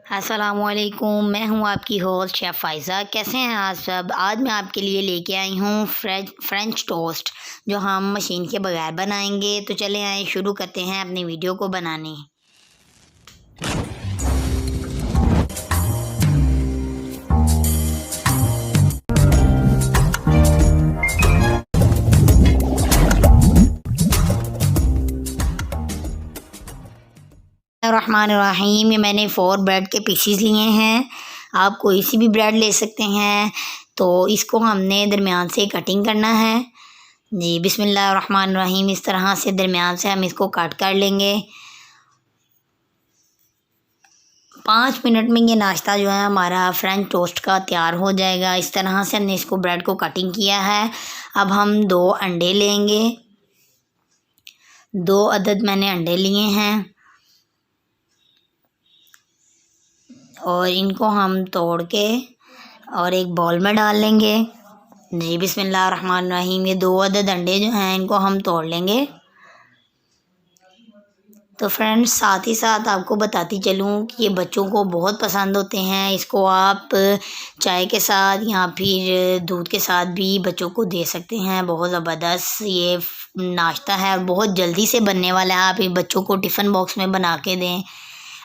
अस्सलामुअलैकुम, मैं हूं आपकी होस्ट शेफ़ फ़ाइज़ा। कैसे हैं आज सब। आज मैं आपके लिए लेके आई हूं फ्रेंच टोस्ट, जो हम मशीन के बगैर बनाएंगे। तो चले आए शुरू करते हैं अपनी वीडियो को बनाने। रहमानिर्रहीम, ये मैंने 4 ब्रेड के पीसीज लिए हैं। आप कोई सी भी ब्रेड ले सकते हैं। तो इसको हमने दरमियान से कटिंग करना है। जी बिस्मिल्लाहिर्रहमानिर्रहीम, इस तरह से दरमियान से हम इसको कट कर लेंगे। 5 मिनट में ये नाश्ता जो है हमारा फ्रेंच टोस्ट का तैयार हो जाएगा। इस तरह से हमने इसको ब्रेड को कटिंग किया है। अब हम 2 अंडे लेंगे। 2 अदद मैंने अंडे लिए हैं और इनको हम तोड़ के और एक बाउल में डाल लेंगे। जी बिस्मिल्लाहिर्रहमानिर्रहीम, ये 2 अदद अंडे जो हैं इनको हम तोड़ लेंगे। तो फ्रेंड्स, साथ ही साथ आपको बताती चलूँ कि ये बच्चों को बहुत पसंद होते हैं। इसको आप चाय के साथ या फिर दूध के साथ भी बच्चों को दे सकते हैं। बहुत ज़बरदस्त ये नाश्ता है और बहुत जल्दी से बनने वाला है। आप ये बच्चों को टिफ़िन बॉक्स में बना के दें।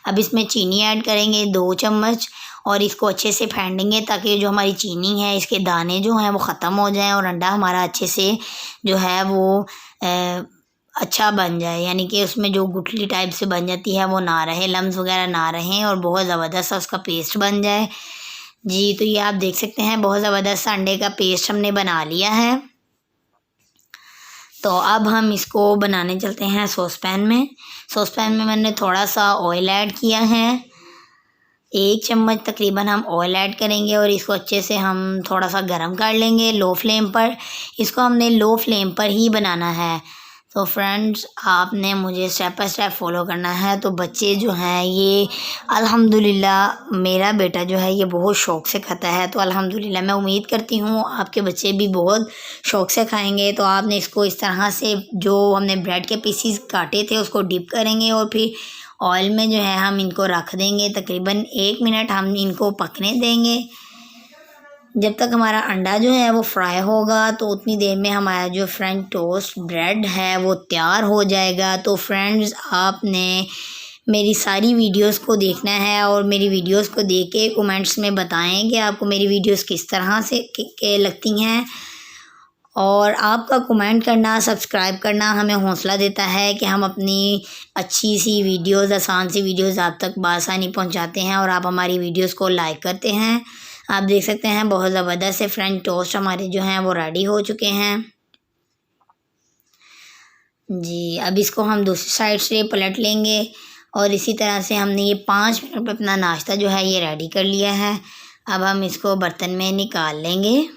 अब इसमें चीनी ऐड करेंगे 2 चम्मच और इसको अच्छे से फेंटेंगे ताकि जो हमारी चीनी है इसके दाने जो हैं वो ख़त्म हो जाएं और अंडा हमारा अच्छे से जो है वो अच्छा बन जाए, यानी कि उसमें जो गुठली टाइप से बन जाती है वो ना रहे, लम्स वगैरह ना रहें और बहुत ज़बरदस्त उसका पेस्ट बन जाए। जी, तो ये आप देख सकते हैं बहुत ज़बरदस्त अंडे का पेस्ट हमने बना लिया है। तो अब हम इसको बनाने चलते हैं सॉसपैन में। सॉसपैन में मैंने थोड़ा सा ऑयल ऐड किया है। 1 चम्मच तकरीबन हम ऑयल ऐड करेंगे और इसको अच्छे से हम थोड़ा सा गर्म कर लेंगे लो फ्लेम पर। इसको हमने लो फ्लेम पर ही बनाना है। तो फ्रेंड्स, आपने मुझे स्टेप बाय स्टेप फॉलो करना है। तो बच्चे जो हैं ये अल्हम्दुलिल्लाह, मेरा बेटा जो है ये बहुत शौक़ से खाता है। तो अल्हम्दुलिल्लाह मैं उम्मीद करती हूँ आपके बच्चे भी बहुत शौक़ से खाएंगे। तो आपने इसको इस तरह से जो हमने ब्रेड के पीसीस काटे थे उसको डिप करेंगे और फिर ऑयल में जो है हम इनको रख देंगे। तकरीबन 1 मिनट हम इनको पकने देंगे। जब तक हमारा अंडा जो है वो फ्राई होगा तो उतनी देर में हमारा जो फ्रेंच टोस्ट ब्रेड है वो तैयार हो जाएगा। तो फ्रेंड्स, आपने मेरी सारी वीडियोस को देखना है और मेरी वीडियोस को देख के कमेंट्स में बताएं कि आपको मेरी वीडियोस किस तरह से के लगती हैं। और आपका कमेंट करना, सब्सक्राइब करना हमें हौसला देता है कि हम अपनी अच्छी सी वीडियोस, आसान सी वीडियोस आप तक बआसानी पहुंचाते हैं और आप हमारी वीडियोस को लाइक करते हैं। आप देख सकते हैं बहुत ज़बरदस्त से फ्रेंच टोस्ट हमारे जो हैं वो रेडी हो चुके हैं। जी, अब इसको हम दूसरी साइड से पलट लेंगे और इसी तरह से हमने ये 5 मिनट में अपना नाश्ता जो है ये रेडी कर लिया है। अब हम इसको बर्तन में निकाल लेंगे।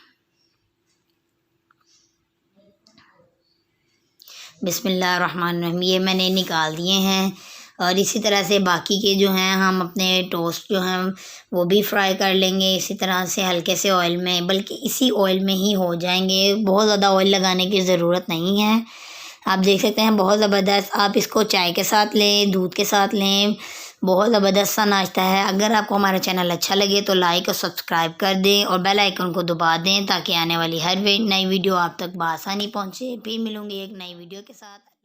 बिस्मिल्लाहिर्रहमानिर्रहीम, ये मैंने निकाल दिए हैं और इसी तरह से बाकी के जो हैं हम अपने टोस्ट जो हैं वो भी फ्राई कर लेंगे इसी तरह से हल्के से ऑयल में, बल्कि इसी ऑयल में ही हो जाएंगे। बहुत ज़्यादा ऑयल लगाने की ज़रूरत नहीं है। आप देख सकते हैं बहुत ज़बरदस्त। आप इसको चाय के साथ लें, दूध के साथ लें, बहुत ज़बरदस्त सा नाश्ता है। अगर आपको हमारा चैनल अच्छा लगे तो लाइक और सब्सक्राइब कर दें और बेल आइकन को दबा दें ताकि आने वाली हर नई वीडियो आप तक बआसानी पहुँचे। फिर मिलूँगी एक नई वीडियो के साथ।